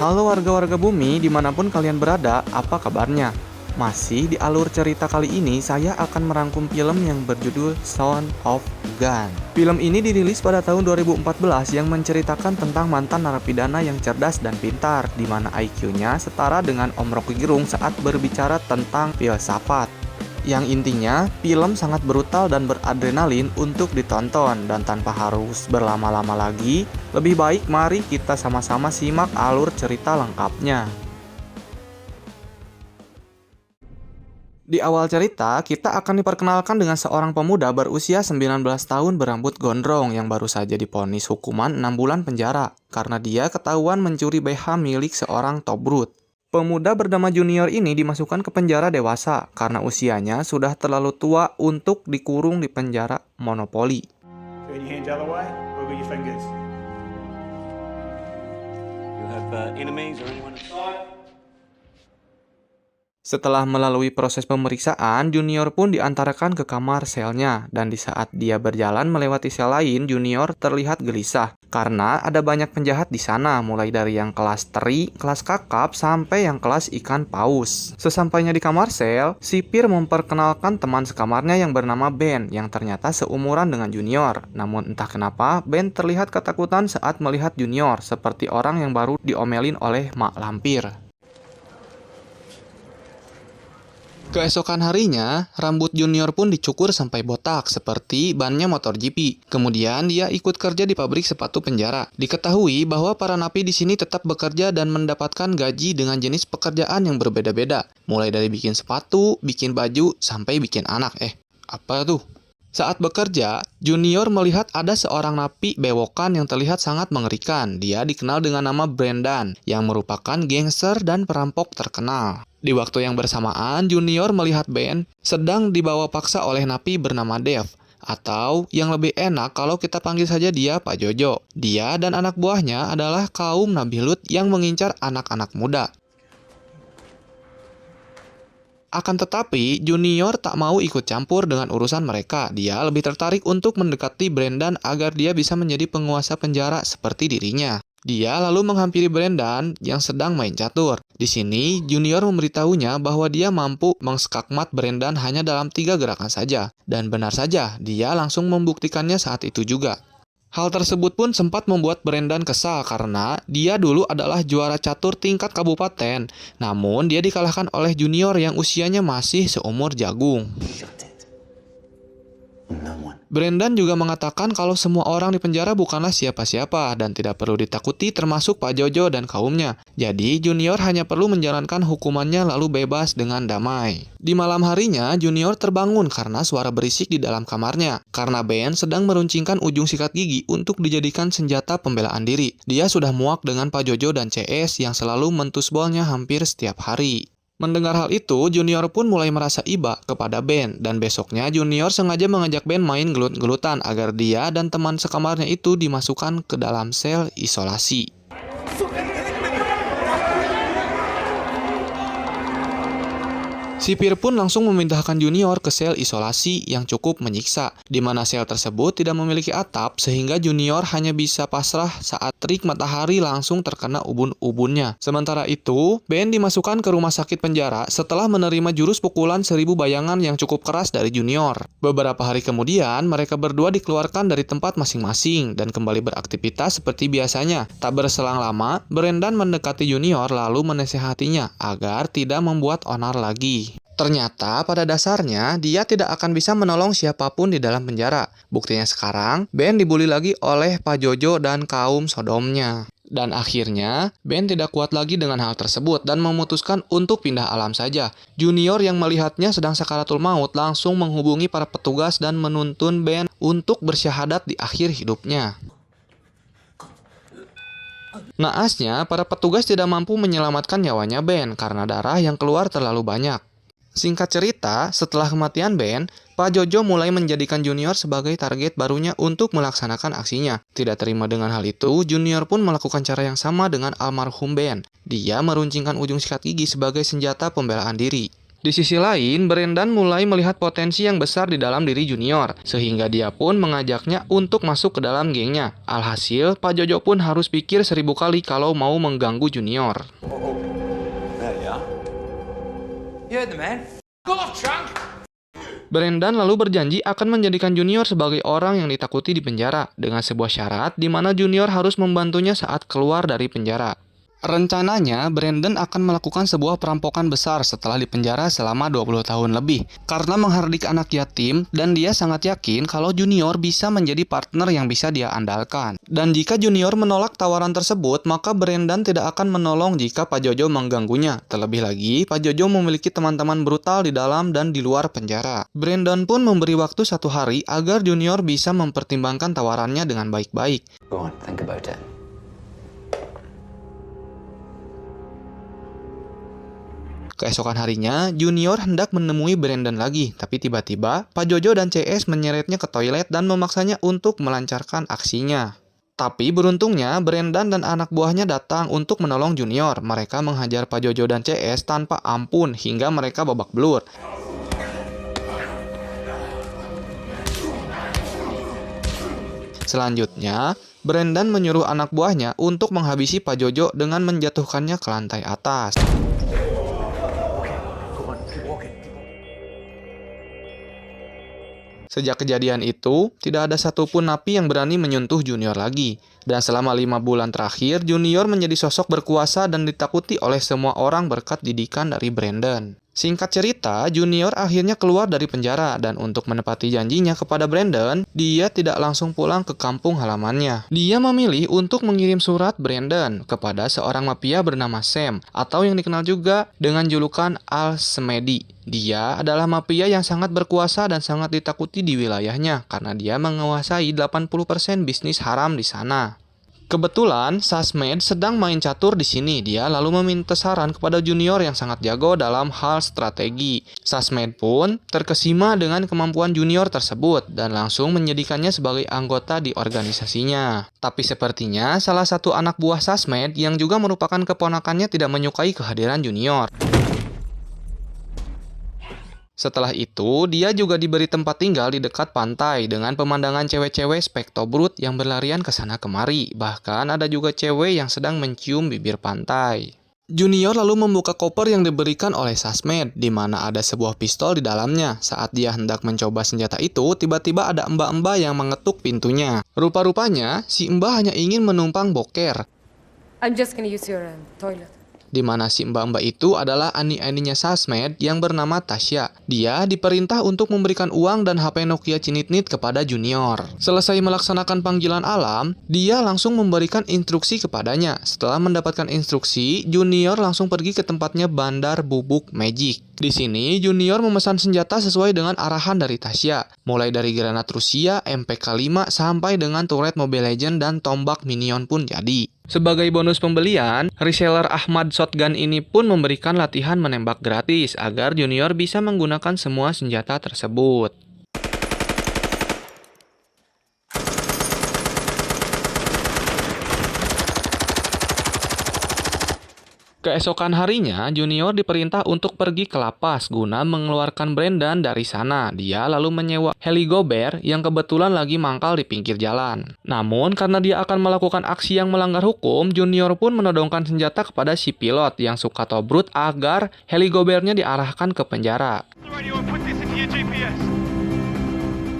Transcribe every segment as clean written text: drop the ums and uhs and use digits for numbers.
Halo warga-warga bumi dimanapun kalian berada, apa kabarnya? Masih di alur cerita kali ini, saya akan merangkum film yang berjudul Son of Gun. Film ini dirilis pada tahun 2014 yang menceritakan tentang mantan narapidana yang cerdas dan pintar, di mana IQ-nya setara dengan Om Rocky Gerung saat berbicara tentang filsafat. Yang intinya, film sangat brutal dan beradrenalin untuk ditonton, dan tanpa harus berlama-lama lagi, lebih baik mari kita sama-sama simak alur cerita lengkapnya. Di awal cerita, kita akan diperkenalkan dengan seorang pemuda berusia 19 tahun berambut gondrong yang baru saja divonis hukuman 6 bulan penjara karena dia ketahuan mencuri BH milik seorang tobrut. Pemuda bernama Junior ini dimasukkan ke penjara dewasa karena usianya sudah terlalu tua untuk dikurung di penjara monopoli. Turn your hands the other way. Wiggle your fingers. You have enemies or anyone inside? Setelah melalui proses pemeriksaan, Junior pun diantarkan ke kamar selnya, dan di saat dia berjalan melewati sel lain, Junior terlihat gelisah karena ada banyak penjahat di sana, mulai dari yang kelas teri, kelas kakap, sampai yang kelas ikan paus. Sesampainya di kamar sel, sipir memperkenalkan teman sekamarnya yang bernama Ben, yang ternyata seumuran dengan Junior. Namun entah kenapa, Ben terlihat ketakutan saat melihat Junior, seperti orang yang baru diomelin oleh mak lampir. Keesokan harinya, rambut Junior pun dicukur sampai botak seperti bannya motor GP. Kemudian dia ikut kerja di pabrik sepatu penjara. Diketahui bahwa para napi di sini tetap bekerja dan mendapatkan gaji dengan jenis pekerjaan yang berbeda-beda. Mulai dari bikin sepatu, bikin baju, sampai bikin anak. Apa tuh? Saat bekerja, Junior melihat ada seorang napi bewokan yang terlihat sangat mengerikan. Dia dikenal dengan nama Brendan, yang merupakan gangster dan perampok terkenal. Di waktu yang bersamaan, Junior melihat Ben sedang dibawa paksa oleh napi bernama Dave. Atau yang lebih enak kalau kita panggil saja dia Pak Jojo. Dia dan anak buahnya adalah kaum Nabi Lut yang mengincar anak-anak muda. Akan tetapi, Junior tak mau ikut campur dengan urusan mereka. Dia lebih tertarik untuk mendekati Brendan agar dia bisa menjadi penguasa penjara seperti dirinya. Dia lalu menghampiri Brendan yang sedang main catur. Di sini, Junior memberitahunya bahwa dia mampu mengskakmat Brendan hanya dalam 3 gerakan saja. Dan benar saja, dia langsung membuktikannya saat itu juga. Hal tersebut pun sempat membuat Brendan kesal karena dia dulu adalah juara catur tingkat kabupaten. Namun dia dikalahkan oleh Junior yang usianya masih seumur jagung. Brendan juga mengatakan kalau semua orang di penjara bukanlah siapa-siapa dan tidak perlu ditakuti termasuk Pak Jojo dan kaumnya. Jadi Junior hanya perlu menjalankan hukumannya lalu bebas dengan damai. Di malam harinya, Junior terbangun karena suara berisik di dalam kamarnya. Karena Ben sedang meruncingkan ujung sikat gigi untuk dijadikan senjata pembelaan diri. Dia sudah muak dengan Pak Jojo dan CS yang selalu mentusbolnya hampir setiap hari. Mendengar hal itu, Junior pun mulai merasa iba kepada Ben, dan besoknya Junior sengaja mengajak Ben main gelut-gelutan agar dia dan teman sekamarnya itu dimasukkan ke dalam sel isolasi. Sipir pun langsung memindahkan Junior ke sel isolasi yang cukup menyiksa, di mana sel tersebut tidak memiliki atap sehingga Junior hanya bisa pasrah saat terik matahari langsung terkena ubun-ubunnya. Sementara itu, Ben dimasukkan ke rumah sakit penjara setelah menerima jurus pukulan 1000 bayangan yang cukup keras dari Junior. Beberapa hari kemudian, mereka berdua dikeluarkan dari tempat masing-masing dan kembali beraktivitas seperti biasanya. Tak berselang lama, Brendan mendekati Junior lalu menasihatinya agar tidak membuat onar lagi. Ternyata pada dasarnya dia tidak akan bisa menolong siapapun di dalam penjara. Buktinya sekarang, Ben dibully lagi oleh Pak Jojo dan kaum sodomnya. Dan akhirnya, Ben tidak kuat lagi dengan hal tersebut dan memutuskan untuk pindah alam saja. Junior yang melihatnya sedang sakaratul maut langsung menghubungi para petugas dan menuntun Ben untuk bersyahadat di akhir hidupnya. Naasnya, para petugas tidak mampu menyelamatkan nyawanya Ben karena darah yang keluar terlalu banyak. Singkat cerita, setelah kematian Ben, Pak Jojo mulai menjadikan Junior sebagai target barunya untuk melaksanakan aksinya. Tidak terima dengan hal itu, Junior pun melakukan cara yang sama dengan almarhum Ben. Dia meruncingkan ujung sikat gigi sebagai senjata pembelaan diri. Di sisi lain, Brendan mulai melihat potensi yang besar di dalam diri Junior, sehingga dia pun mengajaknya untuk masuk ke dalam gengnya. Alhasil, Pak Jojo pun harus pikir 1000 kali kalau mau mengganggu Junior. There you are. You heard the man. Brendan lalu berjanji akan menjadikan Junior sebagai orang yang ditakuti di penjara, dengan sebuah syarat di mana Junior harus membantunya saat keluar dari penjara. Rencananya, Brendan akan melakukan sebuah perampokan besar setelah dipenjara selama 20 tahun lebih karena menghardik anak yatim, dan dia sangat yakin kalau Junior bisa menjadi partner yang bisa dia andalkan. Dan jika Junior menolak tawaran tersebut, maka Brendan tidak akan menolong jika Pak Jojo mengganggunya. Terlebih lagi, Pak Jojo memiliki teman-teman brutal di dalam dan di luar penjara. Brendan pun memberi waktu 1 hari agar Junior bisa mempertimbangkan tawarannya dengan baik-baik. Go on, think about it. Keesokan harinya, Junior hendak menemui Brendan lagi, tapi tiba-tiba Pak Jojo dan CS menyeretnya ke toilet dan memaksanya untuk melancarkan aksinya. Tapi beruntungnya, Brendan dan anak buahnya datang untuk menolong Junior. Mereka menghajar Pak Jojo dan CS tanpa ampun hingga mereka babak belur. Selanjutnya, Brendan menyuruh anak buahnya untuk menghabisi Pak Jojo dengan menjatuhkannya ke lantai atas. Sejak kejadian itu, tidak ada satupun napi yang berani menyentuh Junior lagi. Dan selama 5 bulan terakhir, Junior menjadi sosok berkuasa dan ditakuti oleh semua orang berkat didikan dari Brendan. Singkat cerita, Junior akhirnya keluar dari penjara, dan untuk menepati janjinya kepada Brendan, dia tidak langsung pulang ke kampung halamannya. Dia memilih untuk mengirim surat Brendan kepada seorang mafia bernama Sam, atau yang dikenal juga dengan julukan Al Smedi. Dia adalah mafia yang sangat berkuasa dan sangat ditakuti di wilayahnya, karena dia menguasai 80% bisnis haram di sana. Kebetulan, Sasmed sedang main catur di sini. Dia lalu meminta saran kepada Junior yang sangat jago dalam hal strategi. Sasmed pun terkesima dengan kemampuan Junior tersebut dan langsung menjadikannya sebagai anggota di organisasinya. Tapi sepertinya salah satu anak buah Sasmed yang juga merupakan keponakannya tidak menyukai kehadiran Junior. Setelah itu, dia juga diberi tempat tinggal di dekat pantai dengan pemandangan cewek-cewek spektobrut yang berlarian ke sana kemari. Bahkan ada juga cewek yang sedang mencium bibir pantai. Junior lalu membuka koper yang diberikan oleh Sasmed, di mana ada sebuah pistol di dalamnya. Saat dia hendak mencoba senjata itu, tiba-tiba ada mbak-mbak yang mengetuk pintunya. Rupa-rupanya, si mbak hanya ingin menumpang boker. I'm just gonna use your toilet. Di mana si mbak-mbak itu adalah ani-aninya Sasmed yang bernama Tasya. Dia diperintah untuk memberikan uang dan HP Nokia Cinitnit kepada Junior. Selesai melaksanakan panggilan alam, dia langsung memberikan instruksi kepadanya. Setelah mendapatkan instruksi, Junior langsung pergi ke tempatnya Bandar Bubuk Magic. Di sini, Junior memesan senjata sesuai dengan arahan dari Tasya, mulai dari granat Rusia, MPK-5, sampai dengan turret Mobile Legends dan tombak minion pun jadi. Sebagai bonus pembelian, reseller Ahmad Shotgun ini pun memberikan latihan menembak gratis agar Junior bisa menggunakan semua senjata tersebut. Keesokan harinya, Junior diperintah untuk pergi ke lapas guna mengeluarkan Brendan dari sana. Dia lalu menyewa helikopter yang kebetulan lagi mangkal di pinggir jalan. Namun, karena dia akan melakukan aksi yang melanggar hukum, Junior pun menodongkan senjata kepada si pilot yang suka tobrut agar helikopternya diarahkan ke penjara.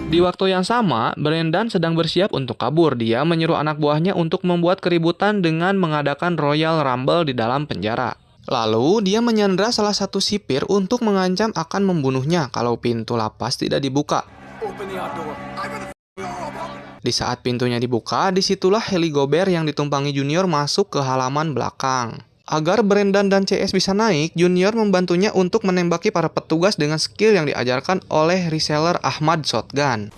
Di waktu yang sama, Brendan sedang bersiap untuk kabur. Dia menyuruh anak buahnya untuk membuat keributan dengan mengadakan Royal Rumble di dalam penjara. Lalu, dia menyandra salah satu sipir untuk mengancam akan membunuhnya kalau pintu lapas tidak dibuka. Di saat pintunya dibuka, disitulah helikopter yang ditumpangi Junior masuk ke halaman belakang. Agar Brendan dan CS bisa naik, Junior membantunya untuk menembaki para petugas dengan skill yang diajarkan oleh reseller Ahmad Shotgun.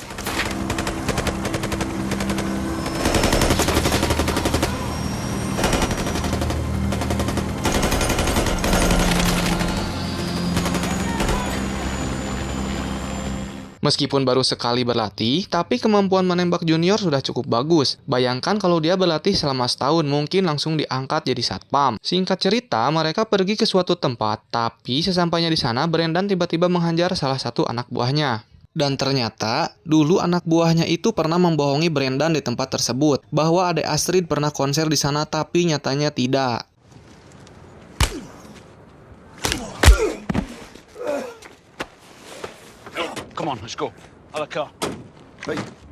Meskipun baru sekali berlatih, tapi kemampuan menembak Junior sudah cukup bagus. Bayangkan kalau dia berlatih selama setahun, mungkin langsung diangkat jadi satpam. Singkat cerita, mereka pergi ke suatu tempat, tapi sesampainya di sana, Brendan tiba-tiba menghajar salah satu anak buahnya. Dan ternyata, dulu anak buahnya itu pernah membohongi Brendan di tempat tersebut, bahwa adek Astrid pernah konser di sana, tapi nyatanya tidak. Come on, let's go. A la car.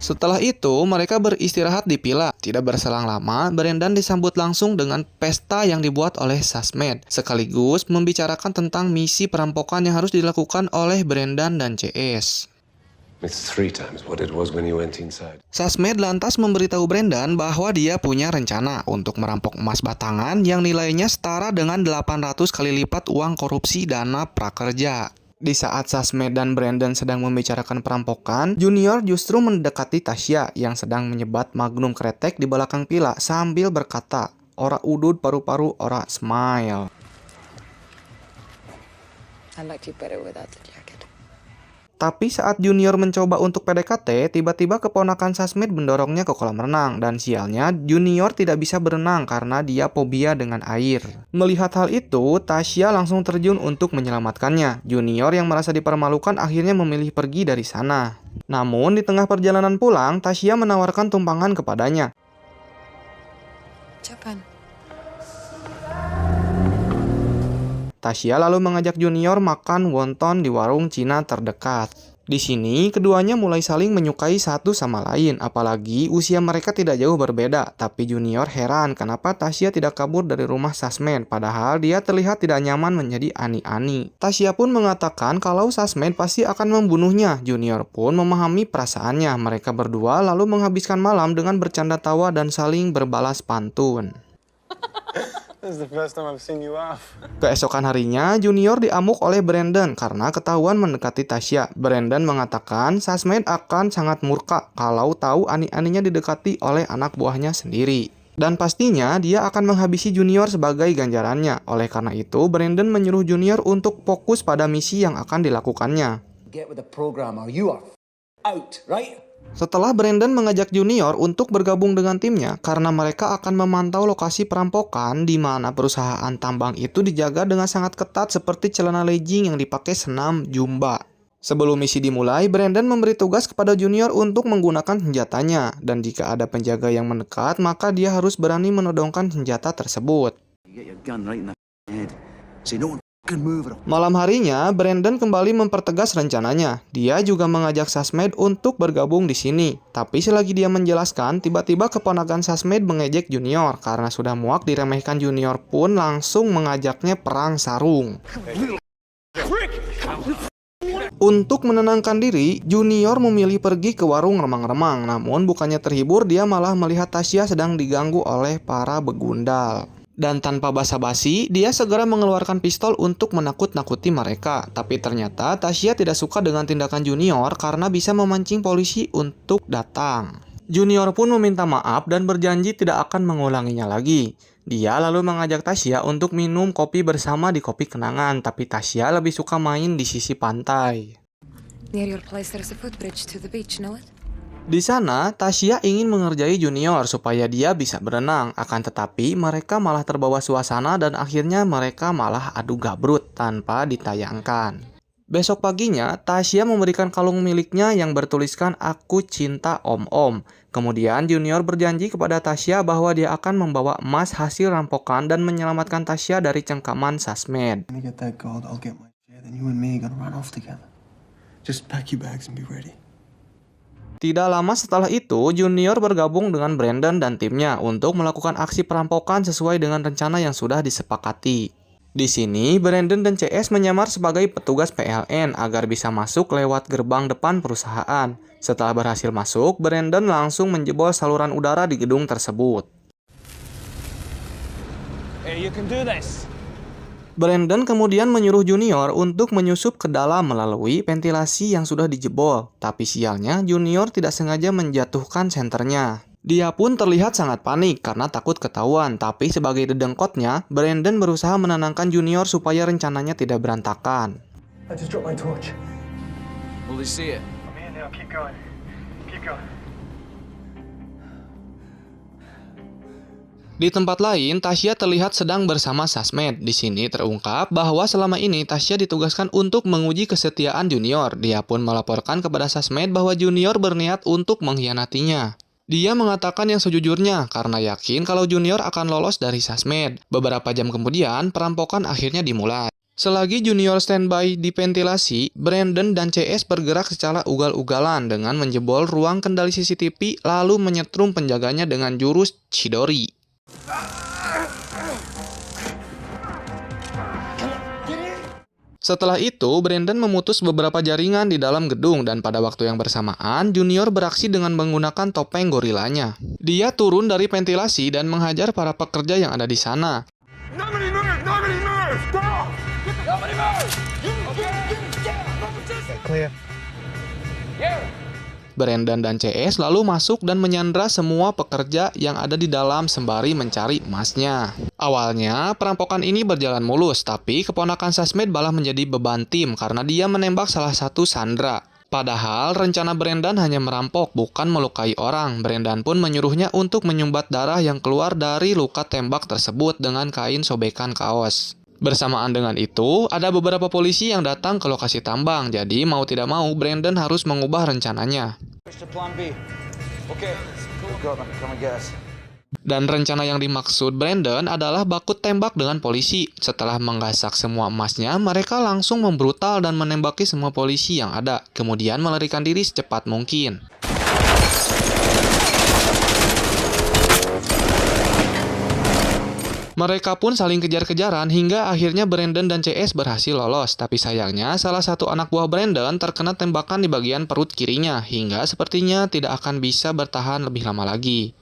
Setelah itu, mereka beristirahat di villa. Tidak berselang lama, Brendan disambut langsung dengan pesta yang dibuat oleh Sasmed, sekaligus membicarakan tentang misi perampokan yang harus dilakukan oleh Brendan dan CS. It's 3 times what it was when you went inside. Sasmed lantas memberitahu Brendan bahwa dia punya rencana untuk merampok emas batangan yang nilainya setara dengan 800 kali lipat uang korupsi dana prakerja. Di saat Sasmed dan Brendan sedang membicarakan perampokan, Junior justru mendekati Tasya yang sedang menyebat magnum kretek di belakang villa sambil berkata, "Ora udud paru-paru, ora smile." I liked you better without the jacket. Tapi saat Junior mencoba untuk PDKT, tiba-tiba keponakan Sasmed mendorongnya ke kolam renang. Dan sialnya, Junior tidak bisa berenang karena dia fobia dengan air. Melihat hal itu, Tasya langsung terjun untuk menyelamatkannya. Junior yang merasa dipermalukan akhirnya memilih pergi dari sana. Namun, di tengah perjalanan pulang, Tasya menawarkan tumpangan kepadanya. Japan. Tasya lalu mengajak Junior makan wonton di warung Cina terdekat. Di sini, keduanya mulai saling menyukai satu sama lain, apalagi usia mereka tidak jauh berbeda. Tapi Junior heran kenapa Tasya tidak kabur dari rumah Sasmed, padahal dia terlihat tidak nyaman menjadi ani-ani. Tasya pun mengatakan kalau Sasmed pasti akan membunuhnya. Junior pun memahami perasaannya. Mereka berdua lalu menghabiskan malam dengan bercanda tawa dan saling berbalas pantun. This is the first time I've seen you laugh. Keesokan harinya, Junior diamuk oleh Brendan karena ketahuan mendekati Tasya. Brendan mengatakan Sasmed akan sangat murka kalau tahu ani-aninya didekati oleh anak buahnya sendiri. Dan pastinya dia akan menghabisi Junior sebagai ganjarannya. Oleh karena itu, Brendan menyuruh Junior untuk fokus pada misi yang akan dilakukannya. Get with the program or you are out, right? Setelah Brendan mengajak Junior untuk bergabung dengan timnya karena mereka akan memantau lokasi perampokan di mana perusahaan tambang itu dijaga dengan sangat ketat seperti celana legging yang dipakai senam Jumba. Sebelum misi dimulai, Brendan memberi tugas kepada Junior untuk menggunakan senjatanya dan jika ada penjaga yang mendekat, maka dia harus berani menodongkan senjata tersebut. You get your gun right in the head. So no one can move it. Malam harinya, Brendan kembali mempertegas rencananya. Dia juga mengajak Sasmed untuk bergabung di sini. Tapi selagi dia menjelaskan, tiba-tiba keponakan Sasmed mengejek Junior. Karena sudah muak diremehkan, Junior pun langsung mengajaknya perang sarung. Untuk menenangkan diri, Junior memilih pergi ke warung remang-remang. Namun bukannya terhibur, dia malah melihat Tasya sedang diganggu oleh para begundal. Dan tanpa basa-basi, dia segera mengeluarkan pistol untuk menakut-nakuti mereka. Tapi ternyata Tasya tidak suka dengan tindakan Junior karena bisa memancing polisi untuk datang. Junior pun meminta maaf dan berjanji tidak akan mengulanginya lagi. Dia lalu mengajak Tasya untuk minum kopi bersama di kopi kenangan, tapi Tasya lebih suka main di sisi pantai. Near your place there's a footbridge to the beach, know it? Di sana, Tasya ingin mengerjai Junior supaya dia bisa berenang. Akan tetapi, mereka malah terbawa suasana dan akhirnya mereka malah adu gabrut tanpa ditayangkan. Besok paginya, Tasya memberikan kalung miliknya yang bertuliskan "Aku cinta Om-Om". Kemudian Junior berjanji kepada Tasya bahwa dia akan membawa emas hasil rampokan dan menyelamatkan Tasya dari cengkaman Sasmed. When I get that gold, I'll get my share. Then you and me gonna run off together. Just pack your bags and be ready. Tidak lama setelah itu, Junior bergabung dengan Brendan dan timnya untuk melakukan aksi perampokan sesuai dengan rencana yang sudah disepakati. Di sini, Brendan dan CS menyamar sebagai petugas PLN agar bisa masuk lewat gerbang depan perusahaan. Setelah berhasil masuk, Brendan langsung menjebol saluran udara di gedung tersebut. Hey, you can do this. Brendan kemudian menyuruh Junior untuk menyusup ke dalam melalui ventilasi yang sudah dijebol. Tapi sialnya, Junior tidak sengaja menjatuhkan senternya. Dia pun terlihat sangat panik karena takut ketahuan. Tapi sebagai dedengkotnya, Brendan berusaha menenangkan Junior supaya rencananya tidak berantakan. I just dropped my torch. Will they see it? I'm in keep going. Keep going. Di tempat lain, Tasya terlihat sedang bersama Sasmed. Di sini terungkap bahwa selama ini Tasya ditugaskan untuk menguji kesetiaan Junior. Dia pun melaporkan kepada Sasmed bahwa Junior berniat untuk mengkhianatinya. Dia mengatakan yang sejujurnya karena yakin kalau Junior akan lolos dari Sasmed. Beberapa jam kemudian, perampokan akhirnya dimulai. Selagi Junior standby di ventilasi, Brandon dan CS bergerak secara ugal-ugalan dengan menjebol ruang kendali CCTV lalu menyetrum penjaganya dengan jurus Chidori. Setelah itu, Brandon memutus beberapa jaringan di dalam gedung dan pada waktu yang bersamaan, Junior beraksi dengan menggunakan topeng gorilanya. Dia turun dari ventilasi dan menghajar para pekerja yang ada di sana. Brandon dan CS lalu masuk dan menyandra semua pekerja yang ada di dalam sembari mencari emasnya. Awalnya, perampokan ini berjalan mulus, tapi keponakan Sasmed malah menjadi beban tim karena dia menembak salah satu sandera. Padahal rencana Brandon hanya merampok, bukan melukai orang. Brandon pun menyuruhnya untuk menyumbat darah yang keluar dari luka tembak tersebut dengan kain sobekan kaos. Bersamaan dengan itu, ada beberapa polisi yang datang ke lokasi tambang, jadi mau tidak mau Brandon harus mengubah rencananya. Dan rencana yang dimaksud Brandon adalah baku tembak dengan polisi. Setelah menggasak semua emasnya, mereka langsung membrutal dan menembaki semua polisi yang ada, kemudian melarikan diri secepat mungkin. Mereka pun saling kejar-kejaran hingga akhirnya Brandon dan CS berhasil lolos. Tapi sayangnya salah satu anak buah Brandon terkena tembakan di bagian perut kirinya hingga sepertinya tidak akan bisa bertahan lebih lama lagi.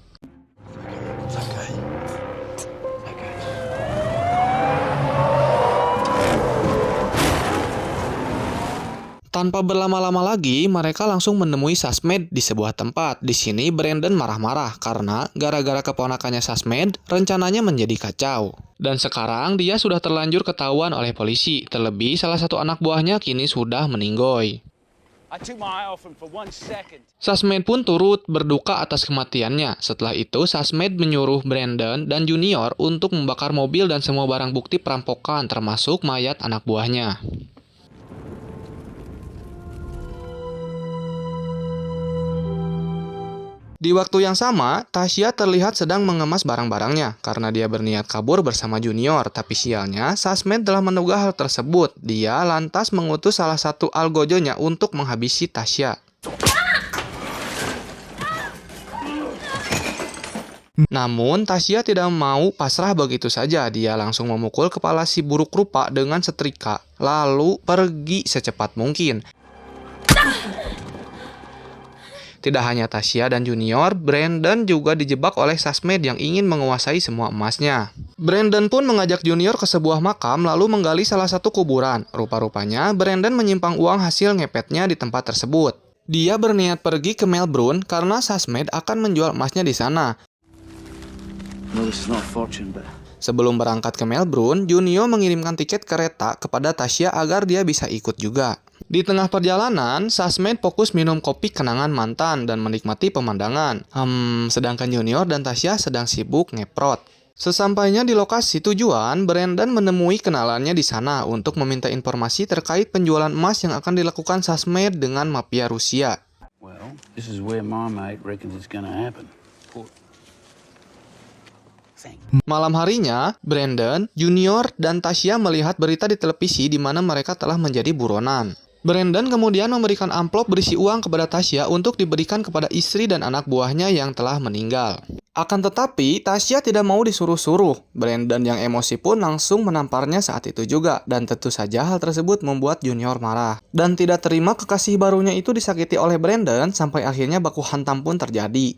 Tanpa berlama-lama lagi, mereka langsung menemui Sasmed di sebuah tempat. Di sini Brandon marah-marah karena gara-gara keponakannya Sasmed, rencananya menjadi kacau. Dan sekarang dia sudah terlanjur ketahuan oleh polisi. Terlebih salah satu anak buahnya kini sudah meninggoy. I took my eye off him for 1 second. Sasmed pun turut berduka atas kematiannya. Setelah itu, Sasmed menyuruh Brandon dan Junior untuk membakar mobil dan semua barang bukti perampokan, termasuk mayat anak buahnya. Di waktu yang sama, Tasya terlihat sedang mengemas barang-barangnya karena dia berniat kabur bersama Junior. Tapi sialnya, Sasmed telah menduga hal tersebut. Dia lantas mengutus salah satu algojonya untuk menghabisi Tasya. Namun, Tasya tidak mau pasrah begitu saja. Dia langsung memukul kepala si buruk rupa dengan setrika, lalu pergi secepat mungkin. Tidak hanya Tasya dan Junior, Brandon juga dijebak oleh Sasmed yang ingin menguasai semua emasnya. Brandon pun mengajak Junior ke sebuah makam lalu menggali salah satu kuburan. Rupa-rupanya, Brandon menyimpan uang hasil ngepetnya di tempat tersebut. Dia berniat pergi ke Melbourne karena Sasmed akan menjual emasnya di sana. Sebelum berangkat ke Melbourne, Junior mengirimkan tiket kereta kepada Tasya agar dia bisa ikut juga. Di tengah perjalanan, Sasmed fokus minum kopi kenangan mantan dan menikmati pemandangan. Sedangkan Junior dan Tasya sedang sibuk ngeprot. Sesampainya di lokasi tujuan, Brandon menemui kenalannya di sana untuk meminta informasi terkait penjualan emas yang akan dilakukan Sasmed dengan mafia Rusia. Well, this is where my mate reckons it's gonna happen. Malam harinya, Brandon, Junior, dan Tasya melihat berita di televisi di mana mereka telah menjadi buronan. Brandon kemudian memberikan amplop berisi uang kepada Tasya untuk diberikan kepada istri dan anak buahnya yang telah meninggal. Akan tetapi, Tasya tidak mau disuruh-suruh. Brandon yang emosi pun langsung menamparnya saat itu juga. Dan tentu saja hal tersebut membuat Junior marah. Dan tidak terima kekasih barunya itu disakiti oleh Brandon sampai akhirnya baku hantam pun terjadi.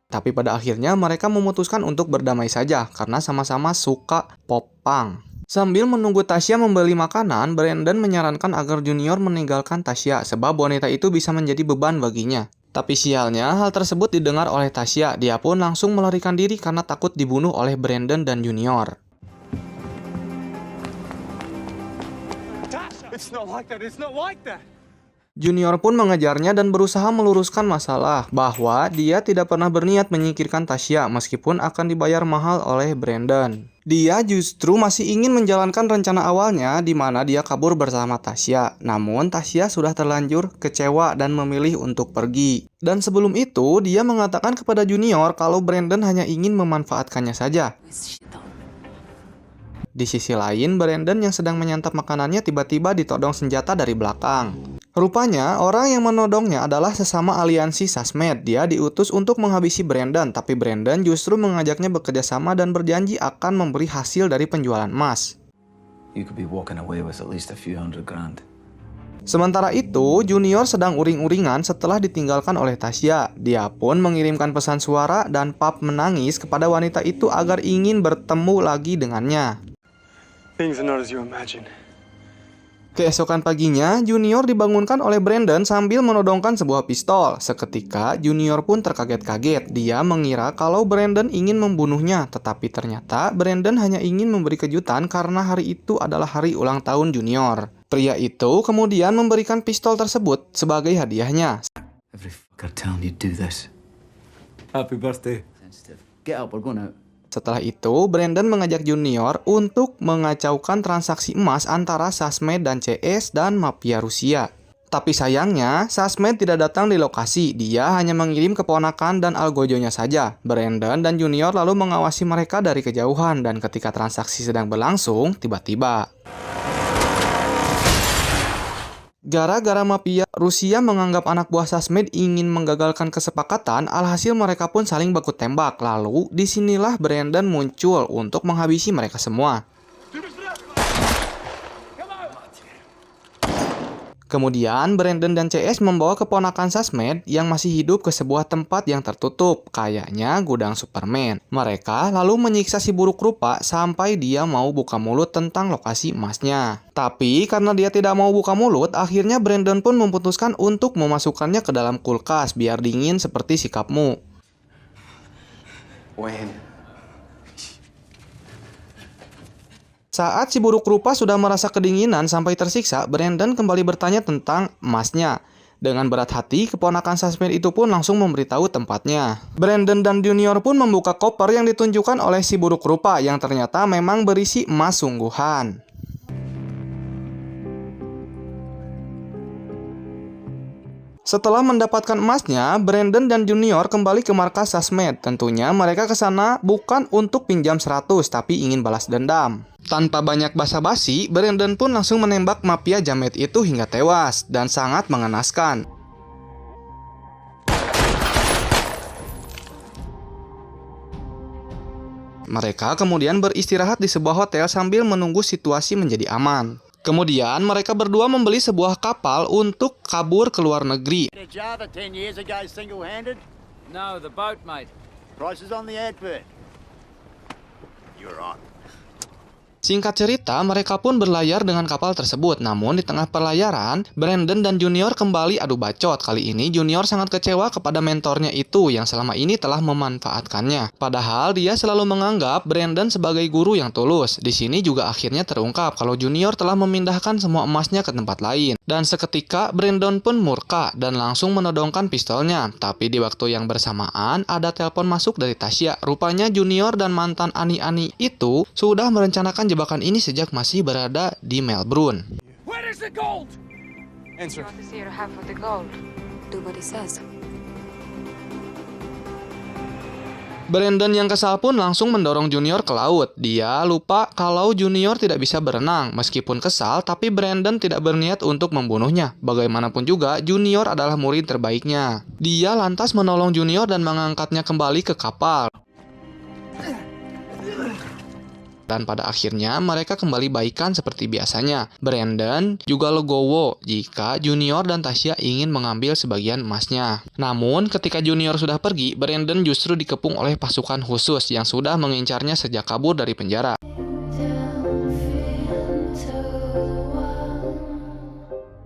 Tapi pada akhirnya mereka memutuskan untuk berdamai saja karena sama-sama suka popang. Sambil menunggu Tasya membeli makanan, Brandon menyarankan agar Junior meninggalkan Tasya sebab wanita itu bisa menjadi beban baginya. Tapi sialnya, hal tersebut didengar oleh Tasya. Dia pun langsung melarikan diri karena takut dibunuh oleh Brandon dan Junior. It's not like that. It's not like that. Junior pun mengejarnya dan berusaha meluruskan masalah bahwa dia tidak pernah berniat menyingkirkan Tasya meskipun akan dibayar mahal oleh Brandon. Dia justru masih ingin menjalankan rencana awalnya di mana dia kabur bersama Tasya. Namun Tasya sudah terlanjur kecewa dan memilih untuk pergi. Dan sebelum itu dia mengatakan kepada Junior kalau Brandon hanya ingin memanfaatkannya saja. Di sisi lain, Brandon yang sedang menyantap makanannya tiba-tiba ditodong senjata dari belakang. Rupanya, orang yang menodongnya adalah sesama aliansi Sasmed. Dia diutus untuk menghabisi Brandon, tapi Brandon justru mengajaknya bekerja sama dan berjanji akan memberi hasil dari penjualan emas. You could be walking away with at least a few $100,000. Sementara itu, Junior sedang uring-uringan setelah ditinggalkan oleh Tasya. Dia pun mengirimkan pesan suara dan Pup menangis kepada wanita itu agar ingin bertemu lagi dengannya. Things are not as you imagine. Keesokan paginya, Junior dibangunkan oleh Brandon sambil menodongkan sebuah pistol. Seketika, Junior pun terkaget-kaget. Dia mengira kalau Brandon ingin membunuhnya, tetapi ternyata Brandon hanya ingin memberi kejutan karena hari itu adalah hari ulang tahun Junior. Pria itu kemudian memberikan pistol tersebut sebagai hadiahnya. Every fucker telling you do this. Happy birthday. Sensitive. Get up, we're going out. Setelah itu, Brandon mengajak Junior untuk mengacaukan transaksi emas antara Sasmed dan CS dan mafia Rusia. Tapi sayangnya, Sasmed tidak datang di lokasi. Dia hanya mengirim keponakan dan algojonya saja. Brandon dan Junior lalu mengawasi mereka dari kejauhan dan ketika transaksi sedang berlangsung, tiba-tiba gara-gara mafia Rusia menganggap anak buah Sasmed ingin menggagalkan kesepakatan, alhasil mereka pun saling baku tembak. Lalu, disinilah Brandon muncul untuk menghabisi mereka semua. Kemudian, Brandon dan CS membawa keponakan Sasmed yang masih hidup ke sebuah tempat yang tertutup, kayaknya gudang Superman. Mereka lalu menyiksa si buruk rupa sampai dia mau buka mulut tentang lokasi emasnya. Tapi karena dia tidak mau buka mulut, akhirnya Brandon pun memutuskan untuk memasukkannya ke dalam kulkas biar dingin seperti sikapmu. When? Saat si buruk rupa sudah merasa kedinginan sampai tersiksa, Brandon kembali bertanya tentang emasnya. Dengan berat hati, keponakan Sasmed itu pun langsung memberitahu tempatnya. Brandon dan Junior pun membuka koper yang ditunjukkan oleh si buruk rupa yang ternyata memang berisi emas sungguhan. Setelah mendapatkan emasnya, Brandon dan Junior kembali ke markas Sasmed. Tentunya mereka ke sana bukan untuk pinjam 100, tapi ingin balas dendam. Tanpa banyak basa-basi, Brandon pun langsung menembak mafia jamet itu hingga tewas, dan sangat mengenaskan. Mereka kemudian beristirahat di sebuah hotel sambil menunggu situasi menjadi aman. Kemudian mereka berdua membeli sebuah kapal untuk kabur ke luar negeri. Java 10 years ago single-handed? No, the boat, mate. Prices on the advert. You're on. Singkat cerita, mereka pun berlayar dengan kapal tersebut. Namun di tengah pelayaran, Brandon dan Junior kembali adu bacot. Kali ini Junior sangat kecewa kepada mentornya itu yang selama ini telah memanfaatkannya. Padahal dia selalu menganggap Brandon sebagai guru yang tulus. Di sini juga akhirnya terungkap kalau Junior telah memindahkan semua emasnya ke tempat lain. Dan seketika Brandon pun murka dan langsung menodongkan pistolnya. Tapi di waktu yang bersamaan ada telepon masuk dari Tasya. Rupanya Junior dan mantan ani-ani itu sudah merencanakan jebakan ini sejak masih berada di Melbourne. Where is the gold? Answer. Want to see your half of the gold? Do what he says. Brandon yang kesal pun langsung mendorong Junior ke laut. Dia lupa kalau Junior tidak bisa berenang. Meskipun kesal, tapi Brandon tidak berniat untuk membunuhnya. Bagaimanapun juga, Junior adalah murid terbaiknya. Dia lantas menolong Junior dan mengangkatnya kembali ke kapal. Dan pada akhirnya mereka kembali baikan seperti biasanya. Brandon juga legowo jika Junior dan Tasya ingin mengambil sebagian emasnya. Namun ketika Junior sudah pergi, Brandon justru dikepung oleh pasukan khusus yang sudah mengincarnya sejak kabur dari penjara.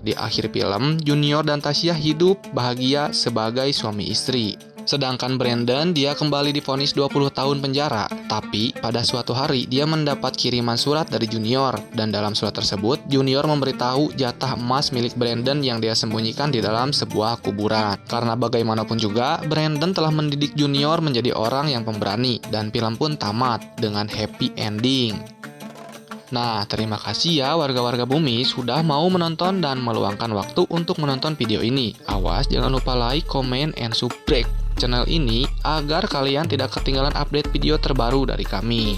Di akhir film, Junior dan Tasya hidup bahagia sebagai suami istri. Sedangkan Brandon, dia kembali divonis 20 tahun penjara. Tapi, pada suatu hari, dia mendapat kiriman surat dari Junior. Dan dalam surat tersebut, Junior memberitahu jatah emas milik Brandon yang dia sembunyikan di dalam sebuah kuburan. Karena bagaimanapun juga, Brandon telah mendidik Junior menjadi orang yang pemberani. Dan film pun tamat dengan happy ending. Nah, terima kasih ya warga-warga bumi sudah mau menonton dan meluangkan waktu untuk menonton video ini. Awas, jangan lupa like, comment, and subscribe channel ini agar kalian tidak ketinggalan update video terbaru dari kami.